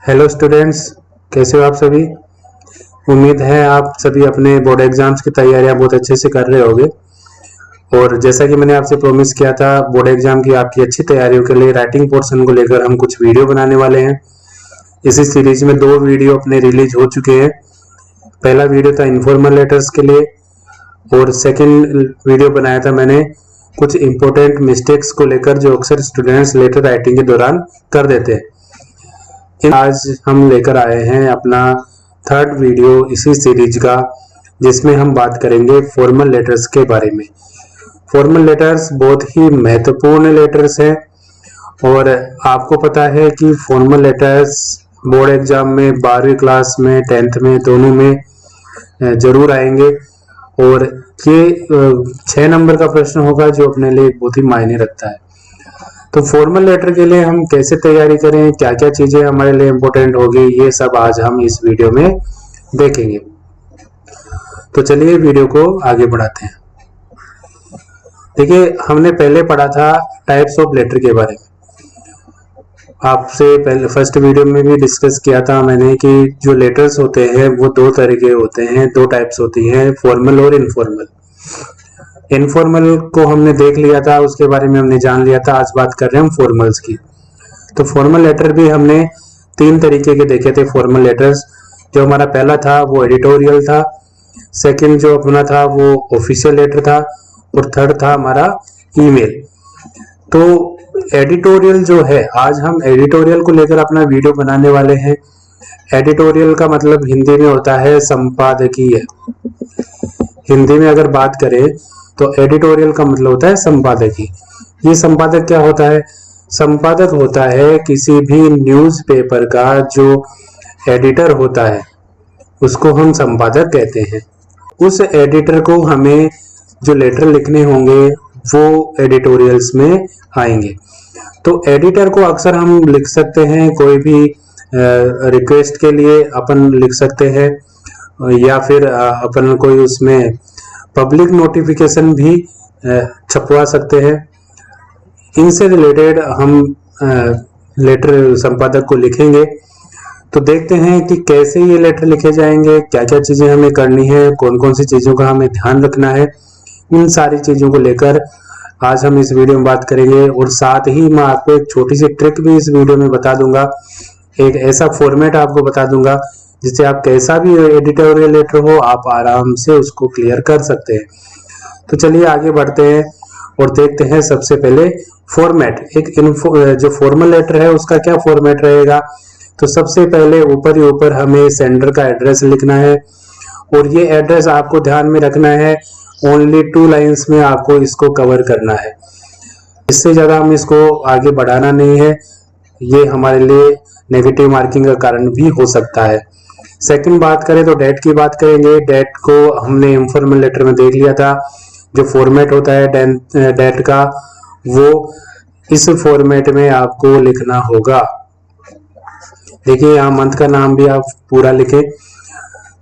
Hello students, कैसे हो आप सभी। उम्मीद है आप सभी अपने बोर्ड एग्जाम्स की तैयारियां बहुत अच्छे से कर रहे होंगे। और जैसा कि मैंने आपसे प्रॉमिस किया था, बोर्ड एग्जाम की आपकी अच्छी तैयारियों के लिए राइटिंग पोर्शन को लेकर हम कुछ वीडियो बनाने वाले हैं। इसी सीरीज में 2 वीडियो अपने रिलीज हो चुके हैं। पहला वीडियो था इनफॉर्मल लेटर्स के लिए और सेकेंड वीडियो बनाया था मैंने कुछ इंपॉर्टेंट मिस्टेक्स को लेकर जो अक्सर स्टूडेंट्स लेटर राइटिंग के दौरान कर देते हैं। आज हम लेकर आए हैं अपना 3rd वीडियो इसी सीरीज का, जिसमें हम बात करेंगे फॉर्मल लेटर्स के बारे में। फॉर्मल लेटर्स बहुत ही महत्वपूर्ण लेटर्स हैं और आपको पता है कि फॉर्मल लेटर्स बोर्ड एग्जाम में 12वीं क्लास में 10th में दोनों में जरूर आएंगे और ये 6 नंबर का प्रश्न होगा जो अपने लिए बहुत ही मायने रखता है। तो फॉर्मल लेटर के लिए हम कैसे तैयारी करें, क्या क्या चीजें हमारे लिए इम्पोर्टेंट होगी, ये सब आज हम इस वीडियो में देखेंगे। तो चलिए वीडियो को आगे बढ़ाते हैं। देखिए, हमने पहले पढ़ा था टाइप्स ऑफ लेटर के बारे में। आपसे पहले फर्स्ट वीडियो में भी डिस्कस किया था मैंने कि जो लेटर्स होते हैं वो 2 तरह के होते हैं, 2 टाइप्स होती हैं, फॉर्मल और इनफॉर्मल। इनफॉर्मल को हमने देख लिया था, उसके बारे में हमने जान लिया था। आज बात कर रहे हैं हम फॉर्मल्स की। तो फॉर्मल लेटर भी हमने 3 तरीके के देखे थे फॉर्मल लेटर्स। जो हमारा पहला था वो एडिटोरियल था, सेकंड जो अपना था वो ऑफिशियल लेटर था और थर्ड था हमारा ईमेल। तो एडिटोरियल जो है, आज हम एडिटोरियल को लेकर अपना वीडियो बनाने वाले हैं। एडिटोरियल का मतलब हिंदी में होता है संपादकीय। हिंदी में अगर बात करें तो एडिटोरियल का मतलब होता है संपादकीय। ये संपादक क्या होता है? संपादक होता है किसी भी न्यूज़पेपर का जो एडिटर होता है, उसको हम संपादक कहते हैं। उस एडिटर को हमें जो लेटर लिखने होंगे वो एडिटोरियल्स में आएंगे। तो एडिटर को अक्सर हम लिख सकते हैं, कोई भी रिक्वेस्ट के लिए अपन लिख सकते हैं, या फिर अपन कोई उसमें पब्लिक नोटिफिकेशन भी छपवा सकते हैं। इनसे रिलेटेड हम लेटर संपादक को लिखेंगे। तो देखते हैं कि कैसे ये लेटर लिखे जाएंगे, क्या क्या चीजें हमें करनी है, कौन कौन सी चीजों का हमें ध्यान रखना है। इन सारी चीजों को लेकर आज हम इस वीडियो में बात करेंगे और साथ ही मैं आपको एक छोटी सी ट्रिक भी इस वीडियो में बता दूंगा। एक ऐसा फॉर्मेट आपको बता दूंगा जिससे आप कैसा भी एडिटोरियल लेटर हो आप आराम से उसको क्लियर कर सकते हैं। तो चलिए आगे बढ़ते हैं और देखते हैं सबसे पहले फॉर्मेट। एक जो फॉर्मल लेटर है उसका क्या फॉर्मेट रहेगा। तो सबसे पहले ऊपर ही ऊपर हमें सेंडर का एड्रेस लिखना है और ये एड्रेस आपको ध्यान में रखना है, ओनली 2 लाइन्स में आपको इसको कवर करना है। इससे ज्यादा हम इसको आगे बढ़ाना नहीं है, ये हमारे लिए नेगेटिव मार्किंग का कारण भी हो सकता है। सेकंड बात करें तो डेट की बात करेंगे। डेट को हमने इनफॉर्मल लेटर में देख लिया था। जो फॉर्मेट होता है डेट का, वो इस फॉर्मेट में आपको लिखना होगा। देखिए, यहाँ मंथ का नाम भी आप पूरा लिखें।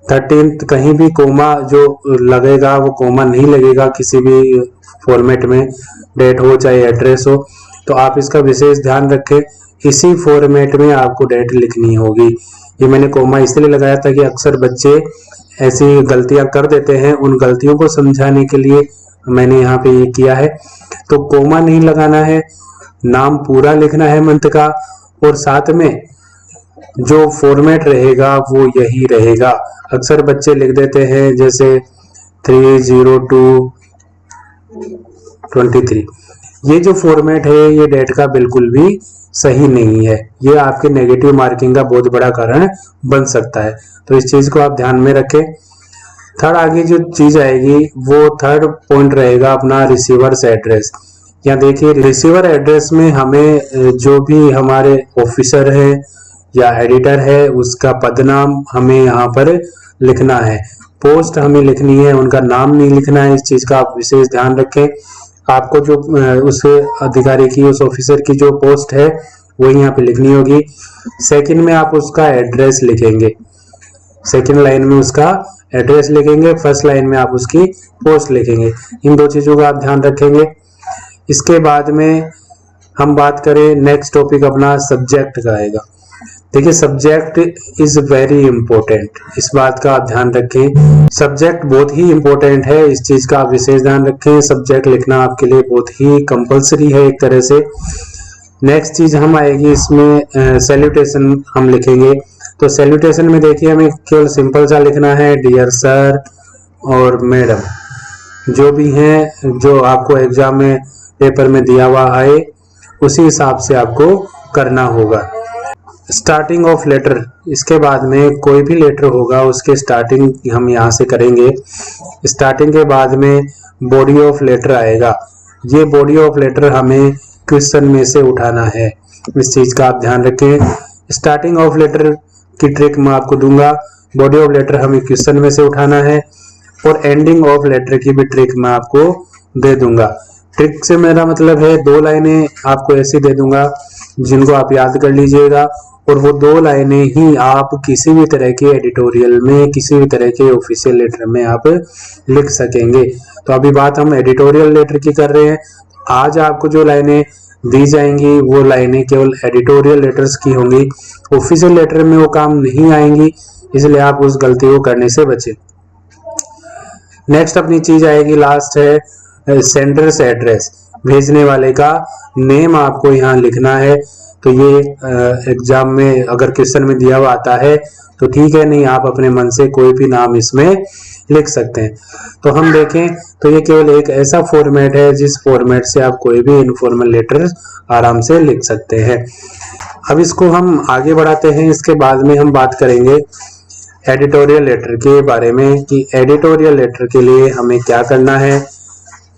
13th कहीं भी कोमा जो लगेगा वो कोमा नहीं लगेगा किसी भी फॉर्मेट में, डेट हो चाहे एड्रेस हो। तो आप इसका विशेष ध्यान रखें, इसी फॉर्मेट में आपको डेट लिखनी होगी। ये मैंने कोमा इसलिए लगाया था कि अक्सर बच्चे ऐसी गलतियां कर देते हैं, उन गलतियों को समझाने के लिए मैंने यहाँ पे ये किया है। तो कोमा नहीं लगाना है, नाम पूरा लिखना है मंथ का, और साथ में जो फॉर्मेट रहेगा वो यही रहेगा। अक्सर बच्चे लिख देते हैं जैसे 30223। ये जो फॉर्मेट है ये डेट का बिल्कुल भी सही नहीं है, ये आपके नेगेटिव मार्किंग का बहुत बड़ा कारण बन सकता है। तो इस चीज को आप ध्यान में रखें। थर्ड आगे जो चीज आएगी वो थर्ड पॉइंट रहेगा अपना रिसीवर्स एड्रेस। यहाँ देखिए, रिसीवर एड्रेस में हमें जो भी हमारे ऑफिसर है या एडिटर है उसका पदनाम हमें यहाँ पर लिखना है। पोस्ट हमें लिखनी है, उनका नाम नहीं लिखना है। इस चीज का आप विशेष ध्यान रखें। आपको जो उस अधिकारी की, उस ऑफिसर की जो पोस्ट है वो यहाँ पे लिखनी होगी। सेकंड में आप उसका एड्रेस लिखेंगे, सेकंड लाइन में उसका एड्रेस लिखेंगे, फर्स्ट लाइन में आप उसकी पोस्ट लिखेंगे। इन 2 चीजों का आप ध्यान रखेंगे। इसके बाद में हम बात करें नेक्स्ट टॉपिक अपना सब्जेक्ट का आएगा। देखिए सब्जेक्ट इज वेरी इंपॉर्टेंट, इस बात का आप ध्यान रखें। सब्जेक्ट बहुत ही इंपॉर्टेंट है, इस चीज का आप विशेष ध्यान रखें। सब्जेक्ट लिखना आपके लिए बहुत ही कंपलसरी है एक तरह से। नेक्स्ट चीज हम आएगी इसमें सैल्यूटेशन हम लिखेंगे। तो सैल्यूटेशन में देखिए हमें केवल सिंपल सा लिखना है, डियर सर और मैडम, जो भी हैं जो आपको एग्जाम में पेपर में दिया हुआ है उसी हिसाब से आपको करना होगा। स्टार्टिंग ऑफ लेटर, इसके बाद में कोई भी लेटर होगा उसके स्टार्टिंग हम यहाँ से करेंगे। स्टार्टिंग के बाद में बॉडी ऑफ लेटर आएगा। ये बॉडी ऑफ लेटर हमें क्वेश्चन में से उठाना है, इस चीज का आप ध्यान रखें। स्टार्टिंग ऑफ लेटर की ट्रिक मैं आपको दूंगा, बॉडी ऑफ लेटर हमें क्वेश्चन में से उठाना है, और एंडिंग ऑफ लेटर की भी ट्रिक मैं आपको दे दूंगा। ट्रिक से मेरा मतलब है 2 लाइनें आपको ऐसी दे दूंगा जिनको आप याद कर लीजिएगा, और वो 2 लाइनें ही आप किसी भी तरह के एडिटोरियल में, किसी भी तरह के ऑफिशियल लेटर में आप लिख सकेंगे। तो अभी बात हम एडिटोरियल लेटर की कर रहे हैं। आज आपको जो लाइनें दी जाएंगी वो लाइनें केवल एडिटोरियल लेटर्स की होंगी, ऑफिशियल लेटर में वो काम नहीं आएंगी, इसलिए आप उस गलती को करने से बचें। नेक्स्ट अपनी चीज आएगी, लास्ट है सेंडर्स एड्रेस, भेजने वाले का नेम आपको यहाँ लिखना है। तो ये एग्जाम में अगर क्वेश्चन में दिया हुआ आता है तो ठीक है, नहीं आप अपने मन से कोई भी नाम इसमें लिख सकते हैं। तो हम देखें तो ये केवल एक ऐसा फॉर्मेट है जिस फॉर्मेट से आप कोई भी इनफॉर्मल लेटर आराम से लिख सकते हैं। अब इसको हम आगे बढ़ाते हैं, इसके बाद में हम बात करेंगे एडिटोरियल लेटर के बारे में कि एडिटोरियल लेटर के लिए हमें क्या करना है,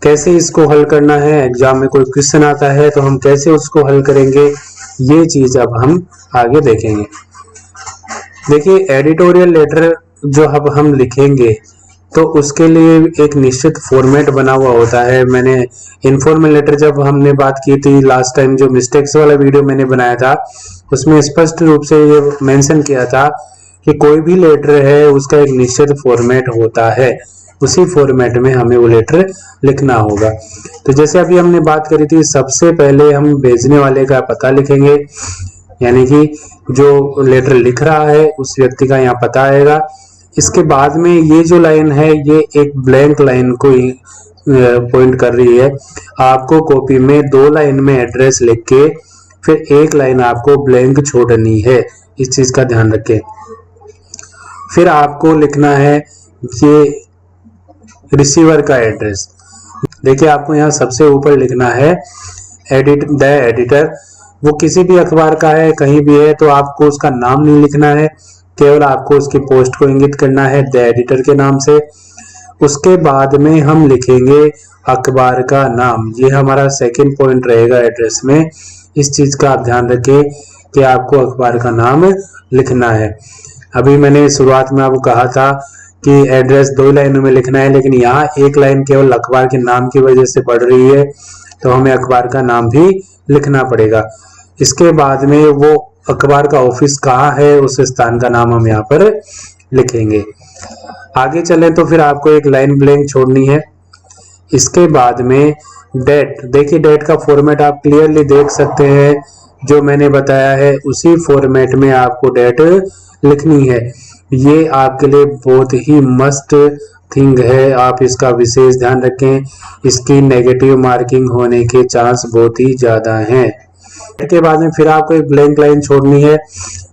कैसे इसको हल करना है। एग्जाम में कोई क्वेश्चन आता है तो हम कैसे उसको हल करेंगे, ये चीज अब हम आगे देखेंगे। देखिए एडिटोरियल लेटर जो अब हम लिखेंगे तो उसके लिए एक निश्चित फॉर्मेट बना हुआ होता है। मैंने इनफॉर्मल लेटर जब हमने बात की थी लास्ट टाइम, जो मिस्टेक्स वाला वीडियो मैंने बनाया था उसमें स्पष्ट रूप से ये मेंशन किया था कि कोई भी लेटर है उसका एक निश्चित फॉर्मेट होता है, उसी फॉर्मेट में हमें वो लेटर लिखना होगा। तो जैसे अभी हमने बात करी थी, सबसे पहले हम भेजने वाले का पता लिखेंगे, यानी कि जो लेटर लिख रहा है उस व्यक्ति का यहाँ पता आएगा। इसके बाद में ये जो लाइन है ये एक ब्लैंक लाइन को पॉइंट कर रही है। आपको कॉपी में 2 लाइन में एड्रेस लिख के फिर 1 लाइन आपको ब्लैंक छोड़नी है, इस चीज का ध्यान रखें। फिर आपको लिखना है ये रिसीवर का एड्रेस। देखिए आपको यहाँ सबसे ऊपर लिखना है द एडिटर, वो किसी भी अखबार का है कहीं भी है तो आपको उसका नाम नहीं लिखना है, केवल आपको उसकी पोस्ट को इंगित करना है द एडिटर के नाम से। उसके बाद में हम लिखेंगे अखबार का नाम, ये हमारा सेकंड पॉइंट रहेगा एड्रेस में। इस चीज का आप ध्यान रखें कि आपको अखबार का नाम लिखना है। अभी मैंने शुरुआत में आपको कहा था कि एड्रेस 2 लाइनों में लिखना है, लेकिन यहाँ 1 लाइन केवल अखबार के नाम की वजह से पड़ रही है तो हमें अखबार का नाम भी लिखना पड़ेगा। इसके बाद में वो अखबार का ऑफिस कहाँ है उस स्थान का नाम हम यहाँ पर लिखेंगे। आगे चले तो फिर आपको एक लाइन ब्लैंक छोड़नी है। इसके बाद में डेट, देखिए डेट का फॉर्मेट आप क्लियरली देख सकते हैं, जो मैंने बताया है उसी फॉर्मेट में आपको डेट लिखनी है। ये आपके लिए बहुत ही मस्त थिंग है, आप इसका विशेष ध्यान रखें, इसकी नेगेटिव मार्किंग होने के चांस बहुत ही ज्यादा हैं। के बाद में फिर आपको एक ब्लैंक लाइन छोड़नी है,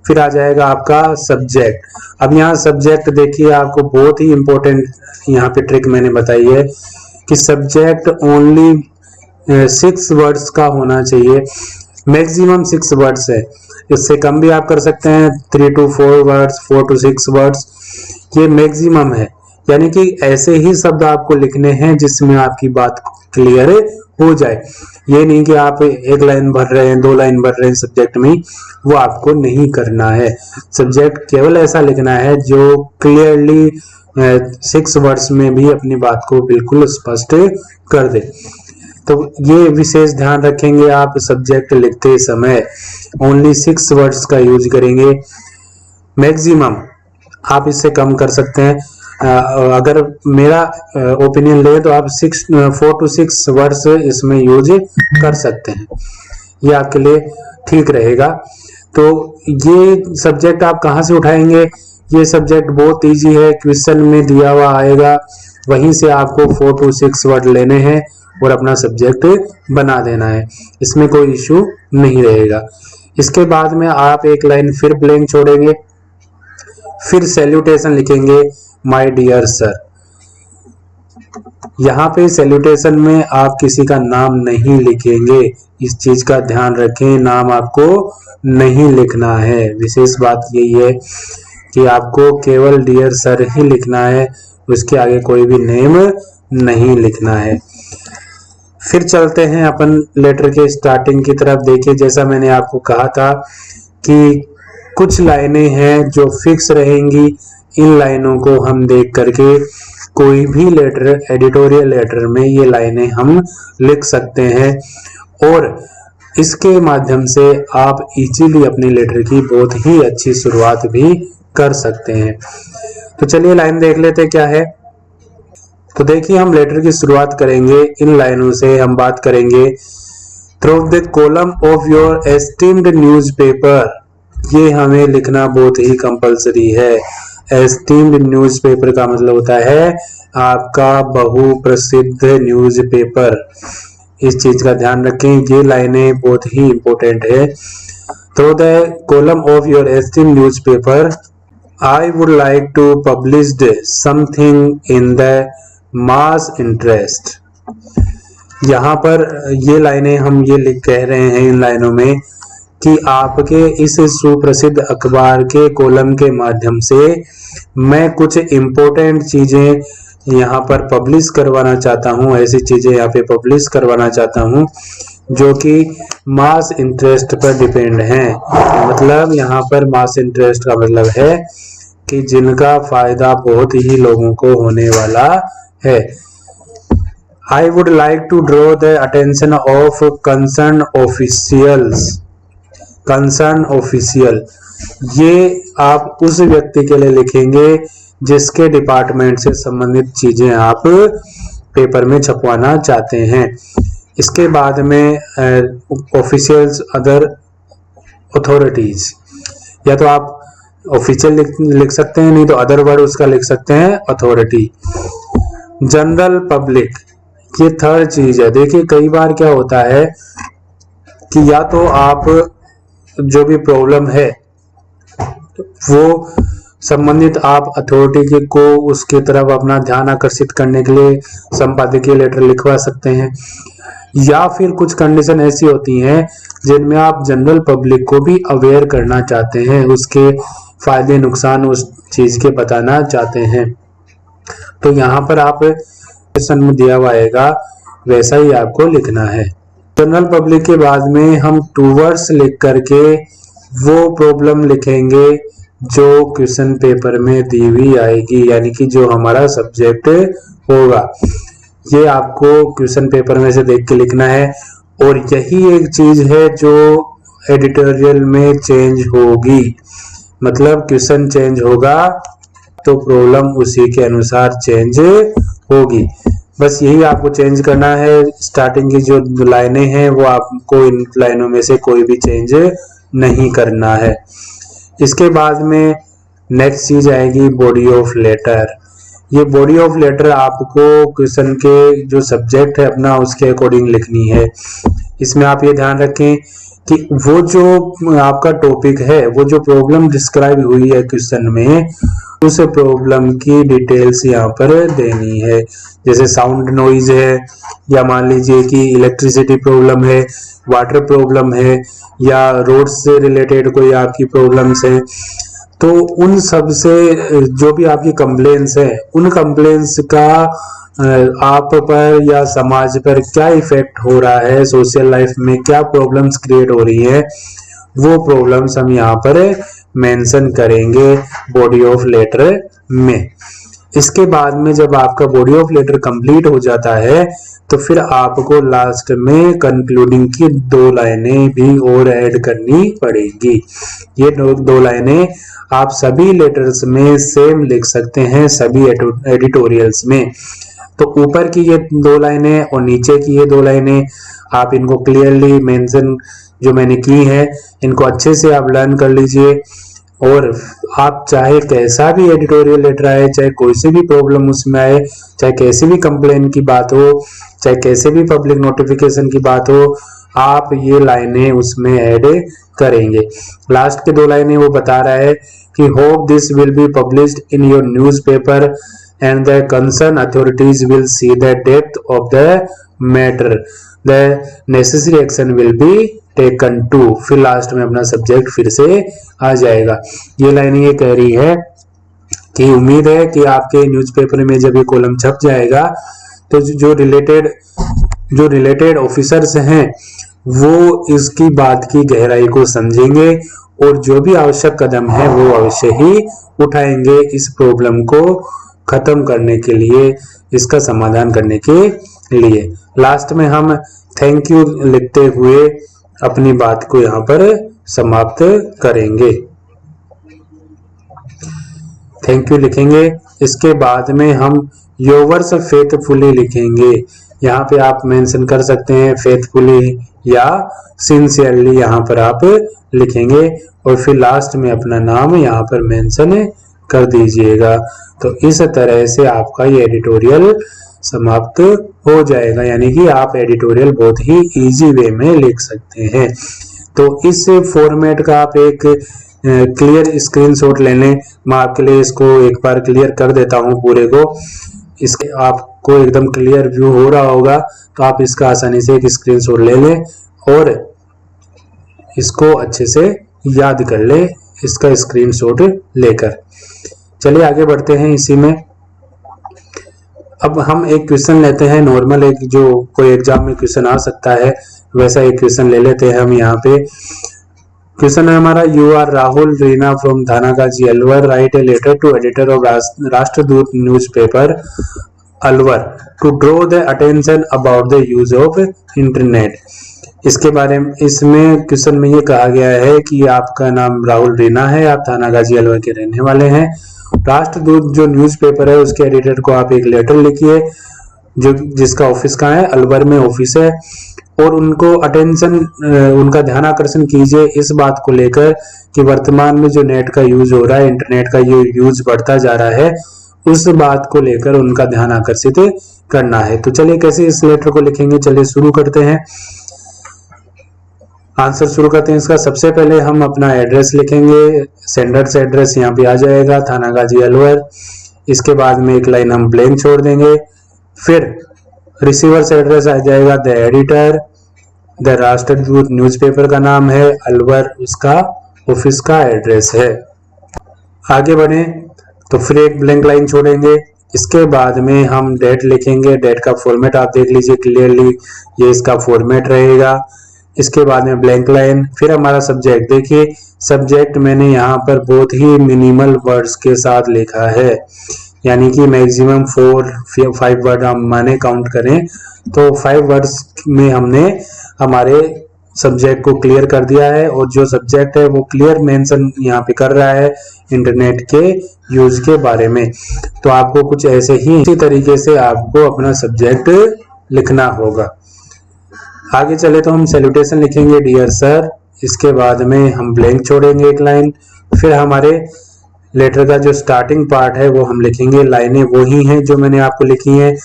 फिर आ जाएगा आपका सब्जेक्ट। अब यहाँ सब्जेक्ट देखिए आपको बहुत ही इंपॉर्टेंट यहाँ पे ट्रिक मैंने बताई है कि सब्जेक्ट ओनली 6 वर्ड्स का होना चाहिए, मैक्सिमम 6 वर्ड्स है, इससे कम भी आप कर सकते हैं 3 to 4 वर्ड्स, 4 to 6 वर्ड्स, ये मैक्सिमम है। यानी कि ऐसे ही शब्द आपको लिखने हैं जिसमें आपकी बात क्लियर हो जाए। ये नहीं कि आप 1 लाइन भर रहे हैं, 2 लाइन भर रहे हैं सब्जेक्ट में, वो आपको नहीं करना है। सब्जेक्ट केवल ऐसा लिखना है जो क्लियरली 6 वर्ड्स में भी अपनी बात को बिल्कुल स्पष्ट कर दे। तो ये विशेष ध्यान रखेंगे आप सब्जेक्ट लिखते समय, ओनली 6 वर्ड्स का यूज करेंगे मैक्सिमम, आप इससे कम कर सकते हैं। अगर मेरा ओपिनियन ले तो आप 4 to 6 वर्ड्स इसमें यूज कर सकते हैं, ये आपके लिए ठीक रहेगा। तो ये सब्जेक्ट आप कहाँ से उठाएंगे? ये सब्जेक्ट बहुत इजी है, क्वेश्चन में दिया हुआ आएगा, वहीं से आपको 4 to 6 वर्ड लेने हैं और अपना सब्जेक्ट बना देना है, इसमें कोई इश्यू नहीं रहेगा। इसके बाद में आप एक लाइन फिर ब्लैंक छोड़ेंगे, फिर सैल्यूटेशन लिखेंगे, माय डियर सर। यहाँ पे सैल्यूटेशन में आप किसी का नाम नहीं लिखेंगे, इस चीज का ध्यान रखें, नाम आपको नहीं लिखना है। विशेष बात यही है कि आपको केवल डियर सर ही लिखना है, उसके आगे कोई भी नेम नहीं लिखना है। फिर चलते हैं अपन लेटर के स्टार्टिंग की तरफ। देखिए, जैसा मैंने आपको कहा था कि कुछ लाइनें हैं जो फिक्स रहेंगी, इन लाइनों को हम देख करके कोई भी लेटर, एडिटोरियल लेटर में ये लाइनें हम लिख सकते हैं और इसके माध्यम से आप इजीली अपने लेटर की बहुत ही अच्छी शुरुआत भी कर सकते हैं। तो चलिए लाइन देख लेते क्या है। तो देखिए, हम लेटर की शुरुआत करेंगे इन लाइनों से। हम बात करेंगे through the column of your esteemed newspaper. ये हमें लिखना बहुत ही कंपलसरी है। एस्टीम्ड न्यूज़पेपर का मतलब होता है आपका बहुप्रसिद्ध न्यूज़पेपर। इस चीज का ध्यान रखें, ये लाइनें बहुत ही इंपॉर्टेंट है। Through the column of your esteemed newspaper I would like to publish something in the mass interest. यहाँ पर ये लाइनें हम ये लिख कह रहे हैं इन लाइनों में कि आपके इस सुप्रसिद्ध अखबार के कॉलम के माध्यम से मैं कुछ इम्पोर्टेंट चीजें यहाँ पर पब्लिश करवाना चाहता हूँ, ऐसी चीजें यहाँ पे पब्लिश करवाना चाहता हूँ जो कि मास इंटरेस्ट पर डिपेंड हैं। मतलब यहाँ पर मास इंटरेस्ट का मतलब है कि जिनका फायदा बहुत ही लोगों को होने वाला है। I would like to draw the attention of concern officials. Concern official, ये आप उस व्यक्ति के लिए लिखेंगे जिसके डिपार्टमेंट से संबंधित चीजें आप पेपर में छपवाना चाहते हैं। इसके बाद में ऑफिशियल्स, अदर अथॉरिटीज, या तो आप ऑफिशियल लिख सकते हैं, नहीं तो अदर वर्ड उसका लिख सकते हैं अथॉरिटी। जनरल पब्लिक, ये थर्ड चीज है। देखिए, कई बार क्या होता है कि या तो आप जो भी प्रॉब्लम है वो संबंधित आप अथॉरिटी को उसकी तरफ अपना ध्यान आकर्षित करने के लिए संपादकीय लेटर लिखवा सकते हैं, या फिर कुछ कंडीशन ऐसी होती हैं जिनमें आप जनरल पब्लिक को भी अवेयर करना चाहते हैं, उसके फायदे नुकसान उस चीज के बताना चाहते हैं। तो यहाँ पर आप क्वेश्चन में दिया हुआ आएगा वैसा ही आपको लिखना है। जनरल पब्लिक के बाद में हम टू वर्ड्स लिख करके वो प्रॉब्लम लिखेंगे जो क्वेश्चन पेपर में दी हुई आएगी, यानी कि जो हमारा सब्जेक्ट होगा। ये आपको क्वेश्चन पेपर में से देख के लिखना है और यही एक चीज है जो एडिटोरियल में चेंज होगी। मतलब क्वेश्चन चेंज होगा तो प्रॉब्लम उसी के अनुसार चेंज होगी। बस यही आपको चेंज करना है। स्टार्टिंग की जो लाइनें हैं वो आपको इन लाइनों में से कोई भी चेंज नहीं करना है। इसके बाद में नेक्स्ट चीज आएगी बॉडी ऑफ लेटर। ये बॉडी ऑफ लेटर आपको क्वेश्चन के जो सब्जेक्ट है अपना उसके अकॉर्डिंग लिखनी है। इसमें आप ये ध्यान रखें कि वो जो आपका टॉपिक है, वो जो प्रॉब्लम डिस्क्राइब हुई है क्वेश्चन में, उस प्रॉब्लम की डिटेल्स यहाँ पर देनी है। जैसे साउंड नॉइज है, या मान लीजिए कि इलेक्ट्रिसिटी प्रॉब्लम है, वाटर प्रॉब्लम है, या रोड से रिलेटेड कोई आपकी प्रॉब्लम्स है, तो उन सब से जो भी आपकी कंप्लेंट्स है, उन कंप्लेंट्स का आप पर या समाज पर क्या इफेक्ट हो रहा है, सोशल लाइफ में क्या प्रॉब्लम्स क्रिएट हो रही है, वो प्रॉब्लम्स हम यहाँ पर मेंशन करेंगे बॉडी ऑफ लेटर में। इसके बाद में जब आपका बॉडी ऑफ लेटर कंप्लीट हो जाता है तो फिर आपको लास्ट में कंक्लूडिंग की 2 लाइनें भी और ऐड करनी पड़ेगी। ये दो लाइनें आप सभी लेटर्स में सेम लिख सकते हैं, सभी एडिटोरियल्स में। तो ऊपर की ये 2 लाइनें और नीचे की ये 2 लाइनें आप इनको क्लियरली मेंशन जो मैंने की है, इनको अच्छे से आप लर्न कर लीजिए। और आप चाहे कैसा भी एडिटोरियल लेटर आए, चाहे कोई सी भी प्रॉब्लम उसमें आए, चाहे कैसी भी कंप्लेन की बात हो, चाहे कैसे भी पब्लिक नोटिफिकेशन की बात हो, आप ये लाइनें उसमें ऐड करेंगे। लास्ट के 2 लाइनें वो बता रहा है कि hope this will be published in your newspaper and the concern authorities will see the depth of the matter, the necessary action will be taken to. फिर लास्ट में अपना सब्जेक्ट फिर से आ जाएगा। ये लाइन ये कह रही है कि उम्मीद है कि आपके न्यूज़पेपर में जब ये कॉलम छप जाएगा तो जो रिलेटेड ऑफिसर्स हैं वो इसकी बात की गहराई को समझेंगे और जो भी आवश्यक कदम है वो अवश्य ही उठाएंगे इस प्रॉब्लम को खत्म करने के लिए, इसका समाधान करने के लिए। लास्ट में हम थैंक यू लिखते हुए अपनी बात को यहाँ पर समाप्त करेंगे। थैंक यू लिखेंगे। इसके बाद में हम योवर्स फेथफुली लिखेंगे। यहाँ पे आप मेंशन कर सकते हैं फेथफुली या सिंसियरली, यहाँ पर आप लिखेंगे और फिर लास्ट में अपना नाम यहाँ पर मेंशन कर दीजिएगा। तो इस तरह से आपका ये एडिटोरियल समाप्त हो जाएगा, यानी कि आप एडिटोरियल बहुत ही इजी वे में लिख सकते हैं। तो इस फॉर्मेट का आप एक क्लियर स्क्रीनशॉट ले लें। मैं आपके लिए इसको एक बार क्लियर कर देता हूं पूरे को। इसके आपको एकदम क्लियर व्यू हो रहा होगा, तो आप इसका आसानी से एक स्क्रीनशॉट ले लें और इसको अच्छे से याद कर लें, इसका स्क्रीनशॉट लेकर। चलिए आगे बढ़ते हैं इसी में। अब हम एक क्वेश्चन लेते हैं नॉर्मल, एक जो कोई एग्जाम में क्वेश्चन आ सकता है वैसा एक क्वेश्चन ले लेते हैं हम। यहाँ पे क्वेश्चन है हमारा, you are Rahul Reena from Thanagazi Alwar, write a letter to editor of Rashtradoot newspaper Alwar to draw the attention about the use of internet. इसके बारे में इसमें क्वेश्चन में ये कहा गया है कि आपका नाम राहुल रीना है, आप थानागाजी अलवर के रहने वाले हैं। राष्ट्रदूत जो न्यूज़पेपर है उसके एडिटर को आप एक लेटर लिखिए, जो जिसका ऑफिस कहाँ है, अलवर में ऑफिस है, और उनको अटेंशन उनका ध्यान आकर्षण कीजिए इस बात को लेकर कि वर्तमान में जो नेट का यूज हो रहा है, इंटरनेट का ये यूज बढ़ता जा रहा है, उस बात को लेकर उनका ध्यान आकर्षित करना है। तो चलिए कैसे इस लेटर को लिखेंगे, चलिए शुरू करते हैं, आंसर शुरू करते हैं इसका। सबसे पहले हम अपना एड्रेस लिखेंगे, सेंडर्स एड्रेस यहाँ पे आ जाएगा थानागाजी अलवर। इसके बाद में एक लाइन हम ब्लैंक छोड़ देंगे, फिर रिसीवर्स एड्रेस आ जाएगा the editor, the Rashtradoot newspaper का नाम है, अलवर उसका ऑफिस का एड्रेस है। आगे बढ़े तो फिर एक ब्लैंक लाइन छोड़ेंगे। इसके बाद में हम डेट लिखेंगे, डेट का फॉर्मेट आप देख लीजिए क्लियरली, ये इसका फॉर्मेट रहेगा। इसके बाद में ब्लैंक लाइन, फिर हमारा सब्जेक्ट देखिए, सब्जेक्ट मैंने यहाँ पर बहुत ही मिनिमल वर्ड्स के साथ लिखा है, यानी कि मैक्सिमम 4-5 वर्ड हम माने काउंट करें तो 5 वर्ड्स में हमने हमारे सब्जेक्ट को क्लियर कर दिया है। और जो सब्जेक्ट है वो क्लियर मेंशन यहाँ पे कर रहा है इंटरनेट के यूज के बारे में। तो आपको कुछ ऐसे ही इसी तरीके से आपको अपना सब्जेक्ट लिखना होगा। आगे चले तो हम सैल्यूटेशन लिखेंगे, डियर सर। इसके बाद में हम ब्लैंक छोड़ेंगे एक लाइन, फिर हमारे लेटर का जो स्टार्टिंग पार्ट है वो हम लिखेंगे। लाइनें वही हैं जो मैंने आपको लिखी हैं,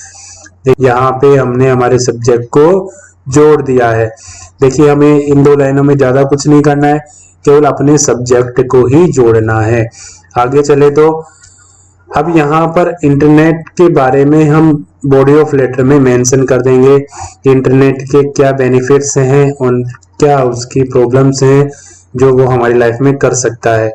यहाँ पे हमने हमारे सब्जेक्ट को जोड़ दिया है। देखिए हमें इन 2 लाइनों में ज्यादा कुछ नहीं करना है, केवल अपने सब्जेक्ट को ही जोड़ना है। आगे चले तो अब यहाँ पर इंटरनेट के बारे में हम बॉडी ऑफ लेटर में मेंशन कर देंगे कि इंटरनेट के क्या बेनिफिट्स हैं और क्या उसकी प्रॉब्लम्स हैं जो वो हमारी लाइफ में कर सकता है।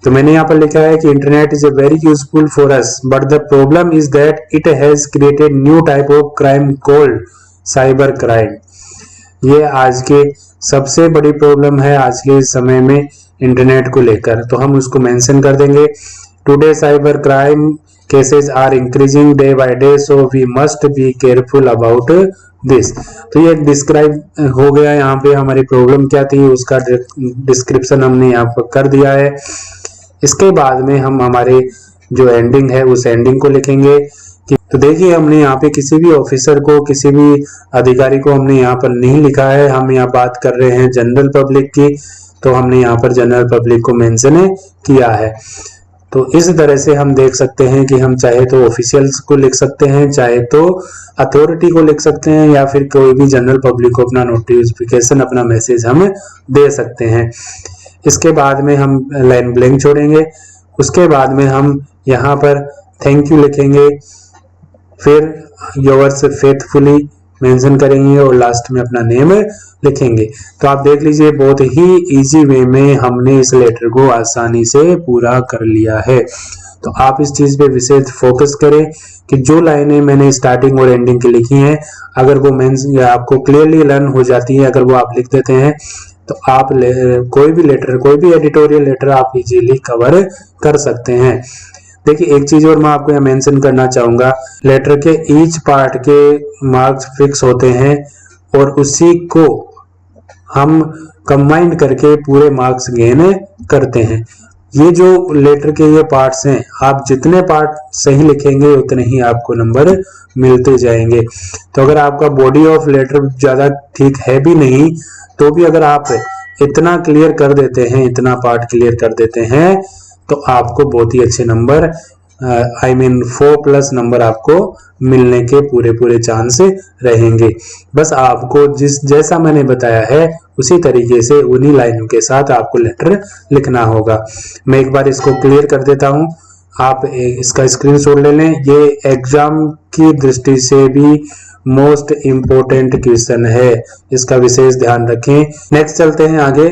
तो मैंने यहाँ पर लिखा है कि internet is a very useful for us, but the problem is that it has created new type of crime called cyber crime. ये आज के सबसे बड़ी प्रॉब्लम है आज के समय में इंटरनेट को लेकर, तो हम उसको मेंशन कर देंगे। Today cyber crime cases are increasing day by day, so we must be careful about this. तो ये डिस्क्राइब हो गया, यहाँ पे हमारी प्रॉब्लम क्या थी उसका डिस्क्रिप्शन हमने यहाँ पर कर दिया है। इसके बाद में हम हमारे जो एंडिंग है उस एंडिंग को लिखेंगे कि तो देखिए हमने यहाँ पे किसी भी ऑफिसर को, किसी भी अधिकारी को हमने यहाँ पर नहीं लिखा है, हम यहाँ बात कर रहे हैं जनरल पब्लिक की, तो हमने यहाँ पर जनरल पब्लिक को मेंशन किया है। तो इस तरह से हम देख सकते हैं कि हम चाहे तो ऑफिशियल्स को लिख सकते हैं, चाहे तो अथॉरिटी को लिख सकते हैं, या फिर कोई भी जनरल पब्लिक को अपना नोटिफिकेशन, अपना मैसेज हम दे सकते हैं। इसके बाद में हम लाइन ब्लैंक छोड़ेंगे, उसके बाद में हम यहाँ पर थैंक यू लिखेंगे, फिर योर्स फेथफुली मेंशन करेंगे और लास्ट में अपना नेम लिखेंगे। तो आप देख लीजिए बहुत ही इजी वे में हमने इस लेटर को आसानी से पूरा कर लिया है। तो आप इस चीज पे विशेष फोकस करें कि जो लाइनें मैंने स्टार्टिंग और एंडिंग की लिखी हैं, अगर वो मेंशन आपको क्लियरली लर्न हो जाती है, अगर वो आप लिख देते हैं, तो आप कोई भी लेटर, कोई भी एडिटोरियल लेटर आप इजीली कवर कर सकते हैं। देखिए एक चीज और मैं आपको यहाँ मेंशन करना चाहूंगा, लेटर के ईच पार्ट के मार्क्स फिक्स होते हैं और उसी को हम कंबाइंड करके पूरे मार्क्स गेन करते हैं। ये जो लेटर के ये पार्ट्स हैं, आप जितने पार्ट सही लिखेंगे उतने ही आपको नंबर मिलते जाएंगे। तो अगर आपका बॉडी ऑफ लेटर ज्यादा ठीक है भी नहीं, तो भी अगर आप इतना क्लियर कर देते हैं, इतना पार्ट क्लियर कर देते हैं, तो आपको बहुत ही अच्छे नंबर, I mean 4+ नंबर आपको मिलने के पूरे चांस रहेंगे। बस आपको जैसा मैंने बताया है उसी तरीके से उन्हीं लाइनों के साथ आपको लेटर लिखना होगा। मैं एक बार इसको क्लियर कर देता हूं, आप इसका स्क्रीनशॉट ले लें। ये एग्जाम की दृष्टि से भी मोस्ट इम्पोर्टेंट क्वेश्चन है, इसका विशेष ध्यान रखें। नेक्स्ट चलते हैं आगे।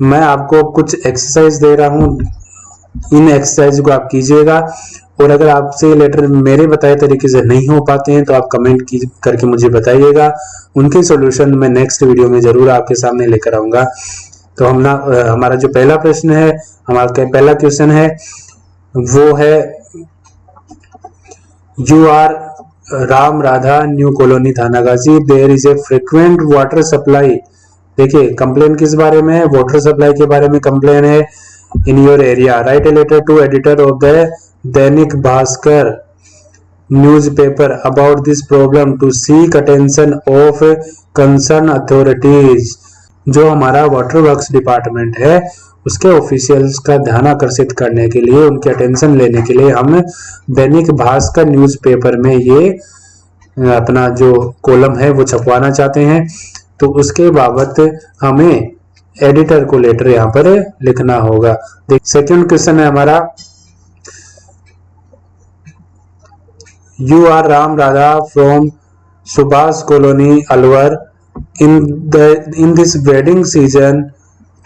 मैं आपको कुछ एक्सरसाइज दे रहा हूं, इन एक्सरसाइज को आप कीजिएगा, और अगर आपसे लेटर मेरे बताए तरीके से नहीं हो पाते हैं तो आप कमेंट करके मुझे बताइएगा, उनके सॉल्यूशन मैं नेक्स्ट वीडियो में जरूर आपके सामने लेकर आऊंगा। तो हमारा जो पहला प्रश्न है, हमारा पहला क्वेश्चन है वो है you are Ram Radha new colony Thanagazi, there is a frequent water supply. देखिए कंप्लेन किस बारे में है, वाटर सप्लाई के बारे में कंप्लेन है। In your area, write a letter to editor of the Dainik Bhaskar newspaper about this problem to seek attention of concerned authorities। जो हमारा वाटर वर्क्स डिपार्टमेंट है उसके ऑफिशियल्स का ध्यान आकर्षित करने के लिए, उनके अटेंशन लेने के लिए हम दैनिक भास्कर न्यूज़पेपर में ये अपना जो कॉलम है वो छपवाना चाहते हैं। तो उसके बाबत हमें एडिटर को लेटर यहाँ पर लिखना होगा। सेकंड क्वेश्चन है हमारा, you are Ram Radha from Subhash colony Alwar, in this wedding season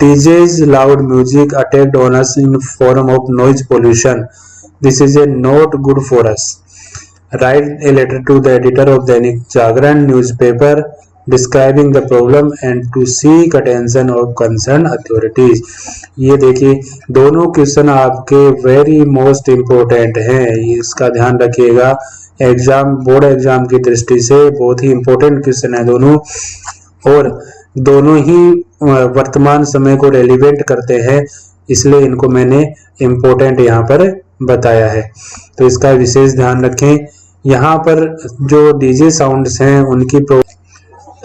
DJ's loud music attacked on us in form of noise pollution. This is a not good for us. Write a letter to the editor of Dainik Jagran newspaper describing the problem and to seek attention of concern authorities. ये देखिए दोनों question आपके very most important हैं, इसका ध्यान रखिएगा। Exam, board exam की दृष्टि से बहुत ही इम्पोर्टेंट क्वेश्चन है दोनों, और दोनों ही वर्तमान समय को रेलिवेंट करते हैं, इसलिए इनको मैंने इम्पोर्टेंट यहाँ पर बताया है। तो इसका विशेष ध्यान रखें। यहाँ पर जो डीजे साउंड्स हैं उनकी तो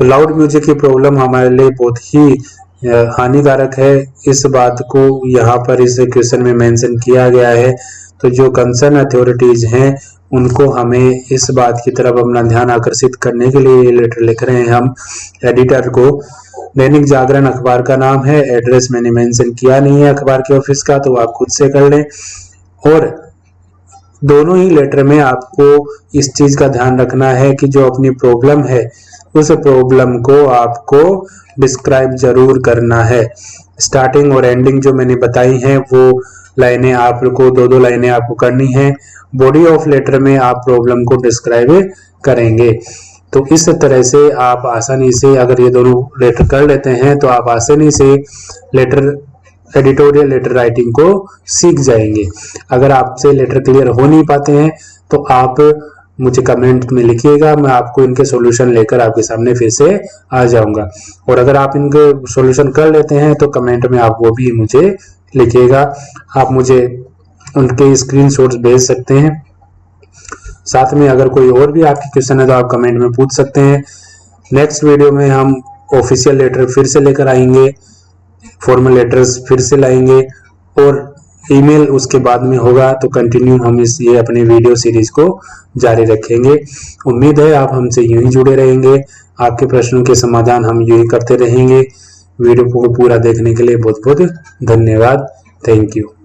लाउड म्यूजिक की प्रॉब्लम हमारे लिए बहुत ही हानिकारक है, इस बात को यहाँ पर इस क्वेश्चन में मेंशन किया गया है। तो जो कंसर्न अथॉरिटीज हैं उनको हमें इस बात की तरफ अपना ध्यान आकर्षित करने के लिए ये लेटर लिख रहे हैं हम एडिटर को। दैनिक जागरण अखबार का नाम है, एड्रेस मैंने मेंशन किया नहीं है अखबार के ऑफिस का, तो आप खुद से कर लें। और दोनों ही लेटर में आपको इस चीज का ध्यान रखना है कि जो अपनी प्रॉब्लम है उस प्रॉब्लम को आपको डिस्क्राइब जरूर करना है। स्टार्टिंग और एंडिंग जो मैंने बताई हैं वो लाइनें आपको दो लाइनें आपको करनी है। बॉडी ऑफ लेटर में आप प्रॉब्लम को डिस्क्राइब करेंगे। तो इस तरह से आप आसानी से अगर ये दोनों लेटर कर लेते हैं तो आप आसानी से लेटर एडिटोरियल लेटर राइटिंग को सीख जाएंगे। अगर आपसे लेटर क्लियर हो नहीं पाते हैं तो आप मुझे कमेंट में लिखिएगा, मैं आपको इनके सॉल्यूशन लेकर आपके सामने फिर से आ जाऊंगा। और अगर आप इनके सॉल्यूशन कर लेते हैं तो कमेंट में आप वो भी मुझे लिखिएगा। आप मुझे उनके स्क्रीनशॉट्स भेज सकते हैं। साथ में अगर कोई और भी आपके क्वेश्चन है तो आप कमेंट में पूछ सकते हैं। नेक्स्ट वीडियो में हम ऑफिशियल लेटर फिर से लेकर आएंगे, फॉर्मल लेटर्स फिर से लाएंगे और ईमेल उसके बाद में होगा। तो कंटिन्यू हम ये अपने वीडियो सीरीज को जारी रखेंगे। उम्मीद है आप हमसे यूं ही जुड़े रहेंगे, आपके प्रश्नों के समाधान हम यूं ही करते रहेंगे। वीडियो को पूरा देखने के लिए बहुत बहुत धन्यवाद। Thank you.